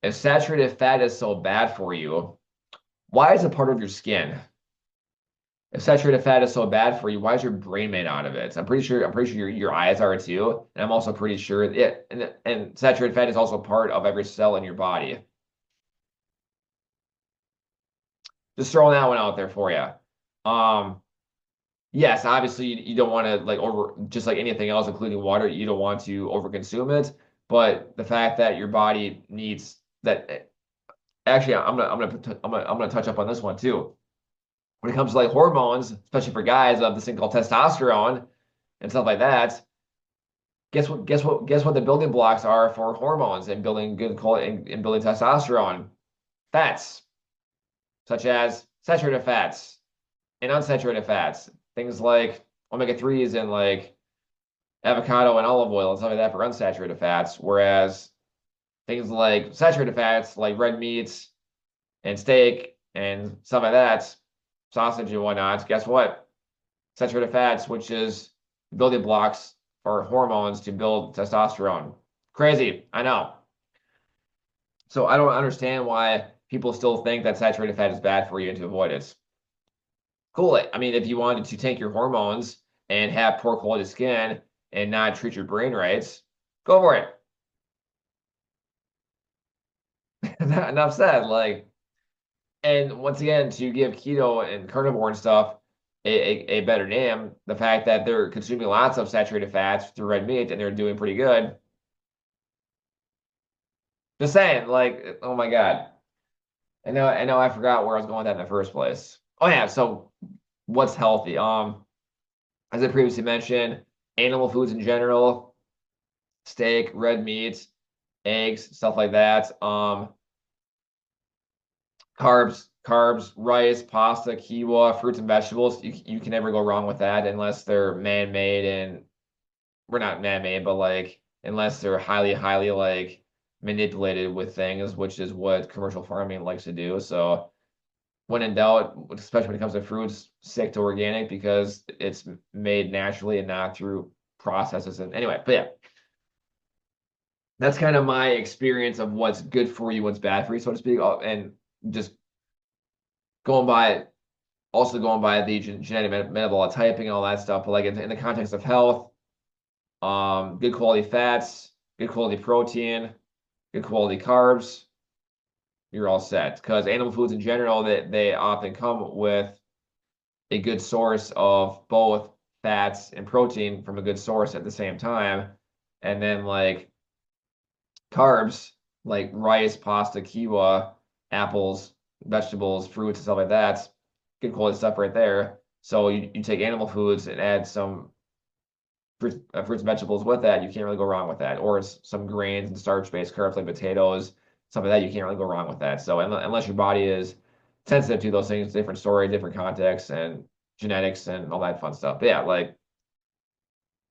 Speaker 1: if saturated fat is so bad for you, why is it part of your skin? If saturated fat is so bad for you, why is your brain made out of it? I'm pretty sure your eyes are too, and I'm also pretty sure and saturated fat is also part of every cell in your body. Just throwing that one out there for you. Yes, obviously you don't want to like just like anything else, including water, you don't want to overconsume it. But the fact that your body needs that, actually, I'm gonna touch up on this one too. When it comes to like hormones, especially for guys, of this thing called testosterone and stuff like that. Guess what the building blocks are for hormones and building good quality and building testosterone? Fats, such as saturated fats and unsaturated fats. Things like omega 3s and like avocado and olive oil and stuff like that for unsaturated fats. Whereas things like saturated fats, like red meats and steak and stuff like that, sausage and whatnot, guess what? Saturated fats, which is building blocks for hormones to build testosterone. Crazy, I know. So I don't understand why people still think that saturated fat is bad for you and to avoid it. Cool. I mean, if you wanted to tank your hormones and have poor quality skin and not treat your brain right, go for it. Enough said. Like, and once again, to give keto and carnivore and stuff a better name, the fact that they're consuming lots of saturated fats through red meat and they're doing pretty good. Just saying, like, oh my God. I know I forgot where I was going with that in the first place. Oh yeah, so what's healthy? As I previously mentioned, animal foods in general, steak, red meat, eggs, stuff like that. Carbs, rice, pasta, quinoa, fruits and vegetables. You can never go wrong with that unless they're man-made and we're not man-made, but like unless they're highly like manipulated with things, which is what commercial farming likes to do. So when in doubt, especially when it comes to fruits, stick to organic because it's made naturally and not through processes. And anyway, but yeah, that's kind of my experience of what's good for you, what's bad for you, so to speak. And just going by, also going by the genetic metabolic typing and all that stuff. But like in the context of health, good quality fats, good quality protein, good quality carbs, you're all set. Because animal foods in general, they often come with a good source of both fats and protein from a good source at the same time. And then like carbs, like rice, pasta, quinoa, apples, vegetables, fruits, and stuff like that, good quality stuff right there. So you take animal foods and add some fruits and vegetables with that, you can't really go wrong with that. Or some grains and starch-based carbs like potatoes, some of that, you can't really go wrong with that. So unless your body is sensitive to those things, different story, different context, and genetics and all that fun stuff. But yeah, like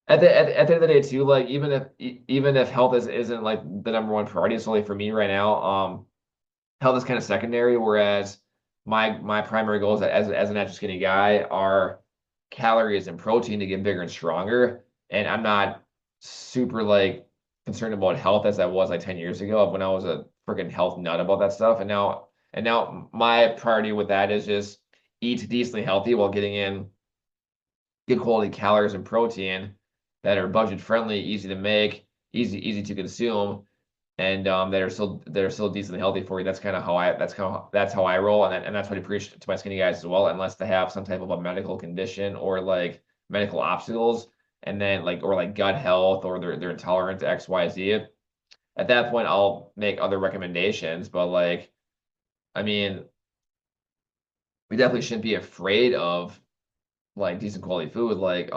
Speaker 1: at the end of the day too, like even if health isn't like the number one priority, it's only for me right now. Health is kind of secondary, whereas my primary goals as a natural skinny guy are calories and protein to get bigger and stronger. And I'm not super like concerned about health as I was like 10 years ago when I was a freaking health nut about that stuff. And now my priority with that is just eat decently healthy while getting in good quality calories and protein that are budget friendly, easy to make, easy to consume, and that are still decently healthy for you. That's how I roll, and that's what I preach to my skinny guys as well. Unless they have some type of a medical condition or like medical obstacles, and then like gut health or they're intolerant to XYZ. At that point, I'll make other recommendations. But like, I mean, we definitely shouldn't be afraid of like decent quality food. Like,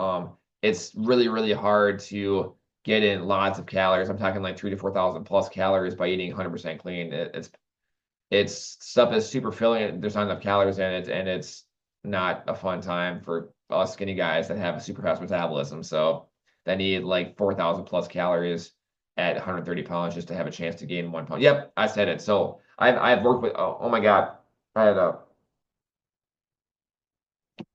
Speaker 1: it's really hard to get in lots of calories. I'm talking like 3 to 4,000 plus calories by eating 100% clean. It's stuff that's super filling. There's not enough calories in it, and it's not a fun time for us skinny guys that have a super fast metabolism. So that need like 4,000 plus calories at 130 pounds just to have a chance to gain 1 pound. Yep, I said it. So I've worked with. Oh my God, I had a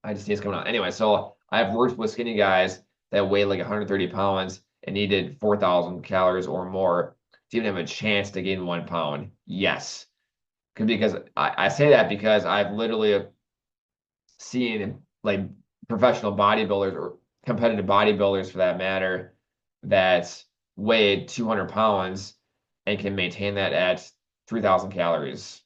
Speaker 1: I just see it's coming out. Anyway, so I've worked with skinny guys that weigh like 130 pounds and needed 4,000 calories or more to even have a chance to gain 1 pound. Yes. Because I say that because I've literally seen like professional bodybuilders or competitive bodybuilders for that matter that weigh 200 pounds and can maintain that at 3,000 calories.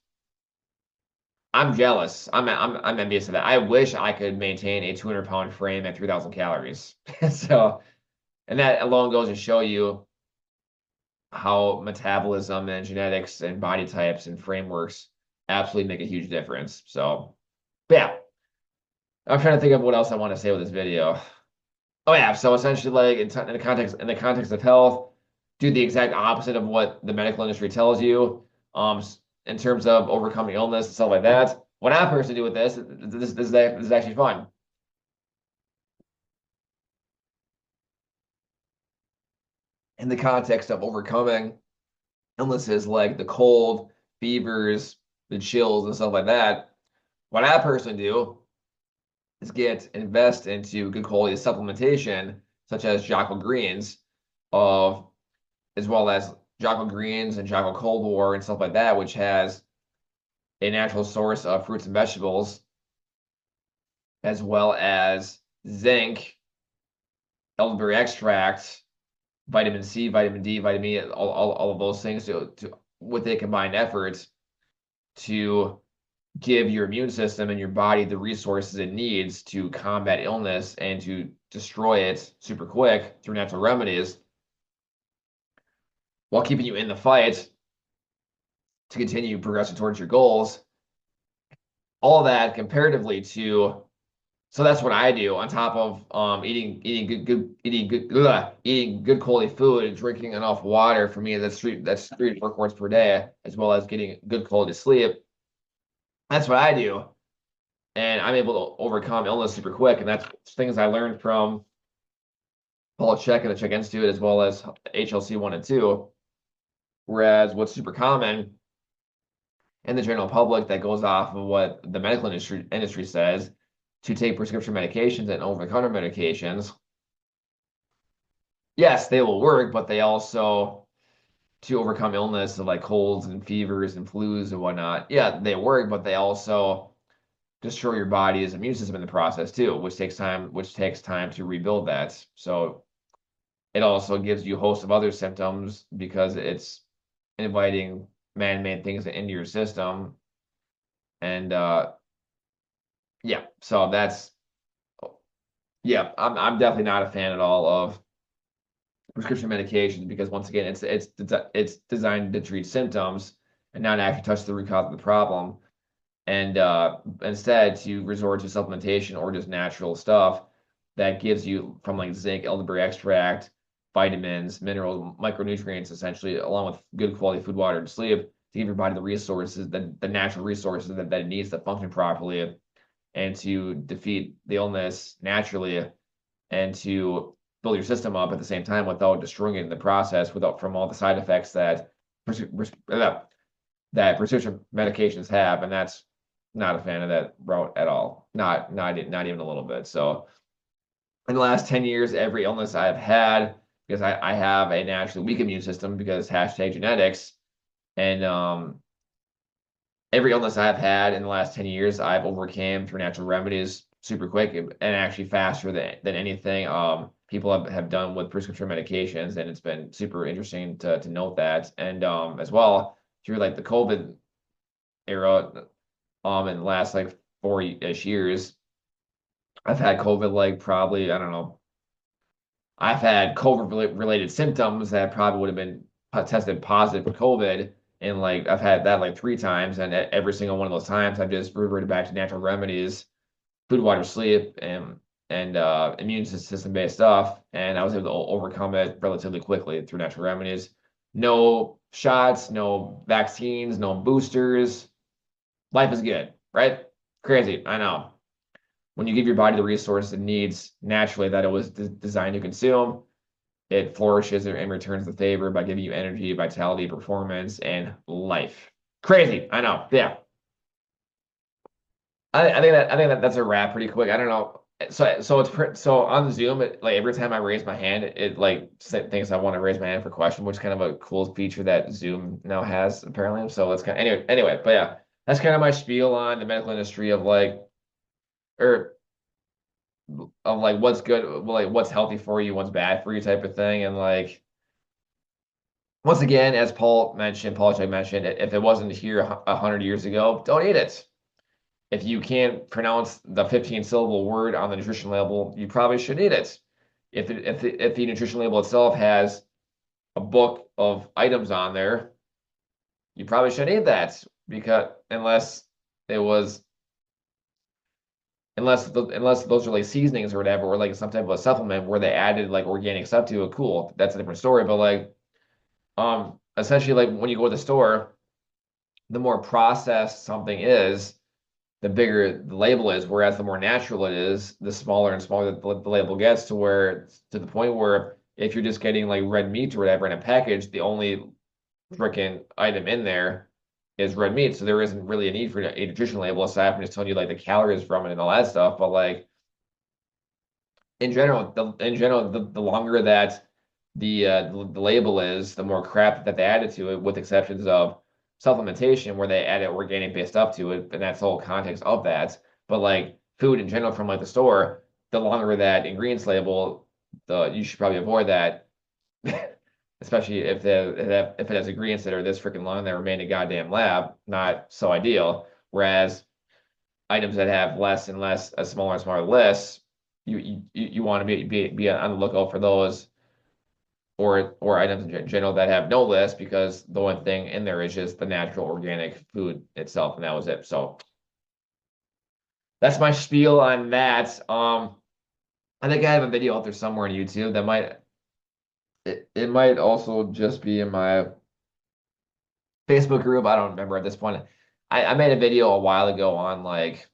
Speaker 1: I'm jealous. I'm envious of that. I wish I could maintain a 200-pound frame at 3,000 calories. So, and that alone goes to show you how metabolism and genetics and body types and frameworks absolutely make a huge difference. So, but yeah, I'm trying to think of what else I want to say with this video. Oh yeah, so essentially, like in the context of health, do the exact opposite of what the medical industry tells you. In terms of overcoming illness and stuff like that. What I personally do with this is actually fun. In the context of overcoming illnesses like the cold, fevers, the chills, and stuff like that, what I personally do is invest into good quality supplementation, such as Jocko Greens, of as well as Jocko Greens and Jocko Cold War and stuff like that, which has a natural source of fruits and vegetables, as well as zinc, elderberry extract, vitamin C, vitamin D, vitamin E, all of those things to with a combined efforts to give your immune system and your body the resources it needs to combat illness and to destroy it super quick through natural remedies while keeping you in the fight to continue progressing towards your goals. All that comparatively to, so that's what I do on top of eating good quality food and drinking enough water. For me, that's 3 to 4 quarts per day, as well as getting good quality sleep. That's what I do, and I'm able to overcome illness super quick. And that's things I learned from Paul Chek and the Chek Institute, as well as HLC 1 and 2. Whereas what's super common in the general public that goes off of what the medical industry says to take prescription medications and over-the-counter medications, yes, they will work, but they also, to overcome illness of like colds and fevers and flus and whatnot, yeah, they work, but they also destroy your body's immune system in the process too, which takes time to rebuild that. So it also gives you a host of other symptoms because it's inviting man-made things into your system. And yeah, so that's, yeah, I'm definitely not a fan at all of prescription medications because once again, it's designed to treat symptoms and not actually touch the root cause of the problem. And instead to resort to supplementation or just natural stuff that gives you from like zinc, elderberry extract, vitamins, minerals, micronutrients, essentially, along with good quality food, water, and sleep to give your body the resources, the natural resources that it needs to function properly and to defeat the illness naturally and to build your system up at the same time without destroying it in the process, without from all the side effects that that prescription medications have. And that's not a fan of that route at all. Not even a little bit. So in the last 10 years, every illness I've had, because I have a naturally weak immune system because hashtag genetics, and every illness I've had in the last 10 years, I've overcame through natural remedies super quick and actually faster than anything people have done with prescription medications. And it's been super interesting to note that. And as well, through like the COVID era, in the last like 4-ish years, I've had COVID like probably, I don't know, I've had COVID related symptoms that probably would have been tested positive for COVID. And like I've had that like 3 times, and every single one of those times I've just reverted back to natural remedies, food, water, sleep, and immune system based stuff. And I was able to overcome it relatively quickly through natural remedies. No shots, no vaccines, no boosters. Life is good, right? Crazy, I know. When you give your body the resources it needs naturally that it was designed to consume, it flourishes and returns the favor by giving you energy, vitality, performance, and life. Crazy, I know. Yeah, I think that's a wrap pretty quick. I don't know. So on Zoom, like every time I raise my hand, it like thinks I want to raise my hand for a question, which is kind of a cool feature that Zoom now has apparently. So it's kind of anyway. But yeah, that's kind of my spiel on the medical industry of like, or of like what's good, like what's healthy for you, what's bad for you type of thing. And like once again, as Paul Chek mentioned, if it wasn't here 100 years ago, don't eat it. If you can't pronounce the 15-syllable word on the nutrition label, you probably should eat it. If the nutrition label itself has a book of items on there, you probably shouldn't eat that because it was unless those are like seasonings or whatever, or like some type of a supplement where they added like organic stuff to it, cool. That's a different story. But like essentially like when you go to the store, the more processed something is, the bigger the label is, whereas the more natural it is, the smaller and smaller the label gets to the point where if you're just getting like red meat or whatever in a package, the only freaking item in there is red meat. So there isn't really a need for a nutrition label aside from just telling you like the calories from it and all that stuff. But like the longer that the label is, the more crap that they added to it, with exceptions of supplementation where they added organic based stuff to it, and that's the whole context of that. But like food in general from like the store, the longer that ingredients label, the you should probably avoid that, especially if it has ingredients that are this freaking long that remain in a goddamn lab, not so ideal. Whereas items that have less and less, a smaller and smaller lists, you want to be on the lookout for those, or items in general that have no list, because the one thing in there is just the natural organic food itself, and that was it. So that's my spiel on that. I think I have a video out there somewhere on YouTube that it might also just be in my Facebook group. I don't remember at this point. I made a video a while ago on like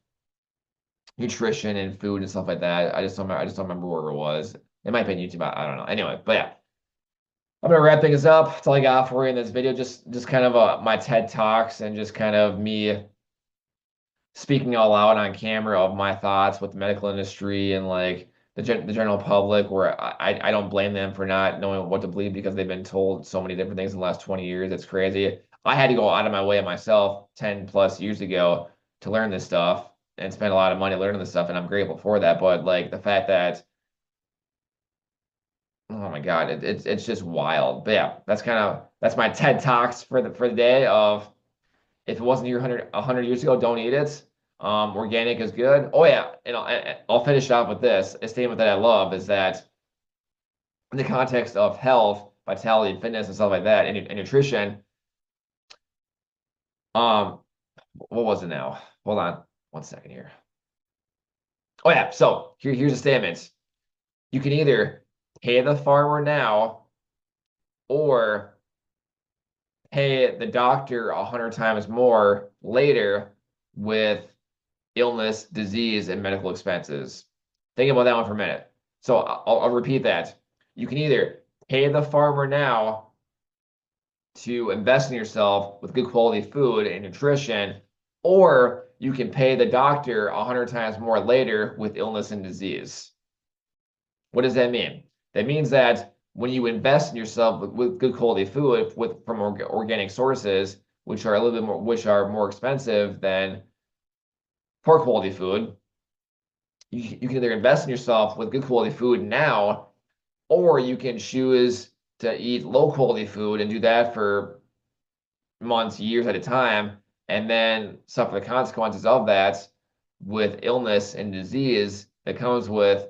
Speaker 1: nutrition and food and stuff like that. I just don't remember where it was. It might be on YouTube. I don't know. Anyway, but yeah, I'm gonna wrap things up. That's all I got for you in this video. Just kind of my TED Talks, and just kind of me speaking all out on camera of my thoughts with the medical industry and like the general public, where I don't blame them for not knowing what to believe, because they've been told so many different things in the last 20 years. It's crazy. I had to go out of my way myself 10 plus years ago to learn this stuff and spend a lot of money learning this stuff, and I'm grateful for that. But like the fact that, oh my God, it's just wild. But yeah, that's my TED Talks for the day of, if it wasn't here 100 years ago, don't eat it. Organic is good. Oh yeah, and I'll finish off with this. A statement that I love is that in the context of health, vitality, fitness, and stuff like that, and nutrition, um, what was it now? Hold on one second here. Oh yeah, so here's a statement. You can either pay the farmer now, or pay the doctor 100 times more later with illness, disease, and medical expenses. Think about that one for a minute. So I'll repeat that. You can either pay the farmer now to invest in yourself with good quality food and nutrition, or you can pay the doctor 100 times more later with illness and disease. What does that mean? That means that when you invest in yourself with good quality food from organic sources, which are a little bit more, which are more expensive than poor quality food, you can either invest in yourself with good quality food now, or you can choose to eat low quality food and do that for months, years at a time, and then suffer the consequences of that with illness and disease that comes with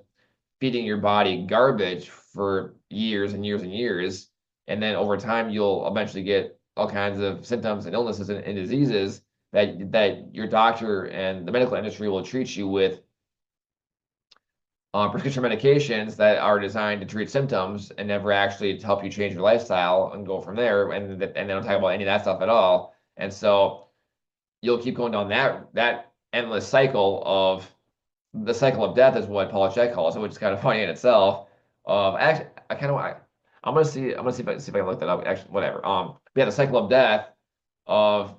Speaker 1: feeding your body garbage for years and years and years. And then over time, you'll eventually get all kinds of symptoms and illnesses and diseases that your doctor and the medical industry will treat you with prescription medications that are designed to treat symptoms and never actually to help you change your lifestyle and go from there. And they don't talk about any of that stuff at all. And so you'll keep going down that endless cycle of, the cycle of death is what Paul Chek calls it, which is kind of funny in itself. Actually, I kind of I'm gonna see if I can look that up. Actually, whatever. We have the cycle of death of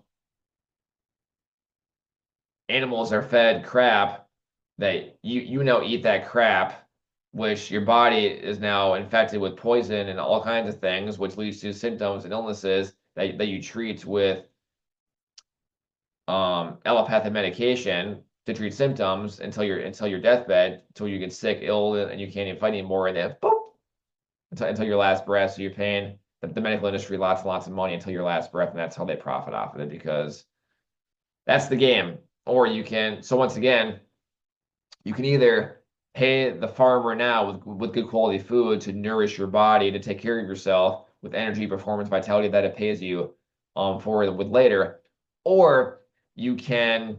Speaker 1: animals are fed crap that you now eat that crap, which your body is now infected with poison and all kinds of things, which leads to symptoms and illnesses that you treat with allopathic medication to treat symptoms until your deathbed, until you get sick, ill, and you can't even fight anymore, and then boop, until your last breath. So you're paying the medical industry lots and lots of money until your last breath, and that's how they profit off of it, because that's the game. Or you can, so once again, you can either pay the farmer now with good quality food to nourish your body, to take care of yourself with energy, performance, vitality that it pays you for with later, or you can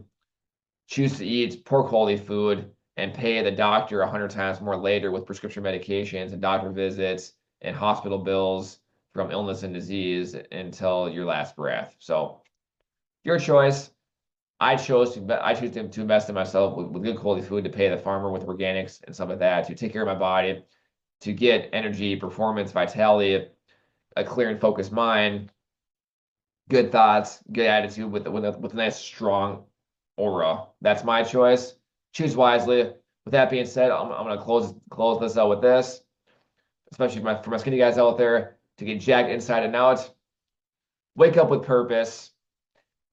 Speaker 1: choose to eat poor quality food and pay the doctor 100 times more later with prescription medications and doctor visits and hospital bills from illness and disease until your last breath. So your choice. I choose to invest in myself with good quality food, to pay the farmer with organics and stuff like that, to take care of my body, to get energy, performance, vitality, a clear and focused mind, good thoughts, good attitude with a nice strong aura. That's my choice. Choose wisely. With that being said, I'm gonna close this out with this, especially for my skinny guys out there, to get jacked inside and out. Wake up with purpose,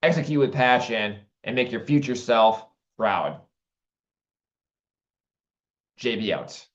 Speaker 1: execute with passion, and make your future self proud. JB out.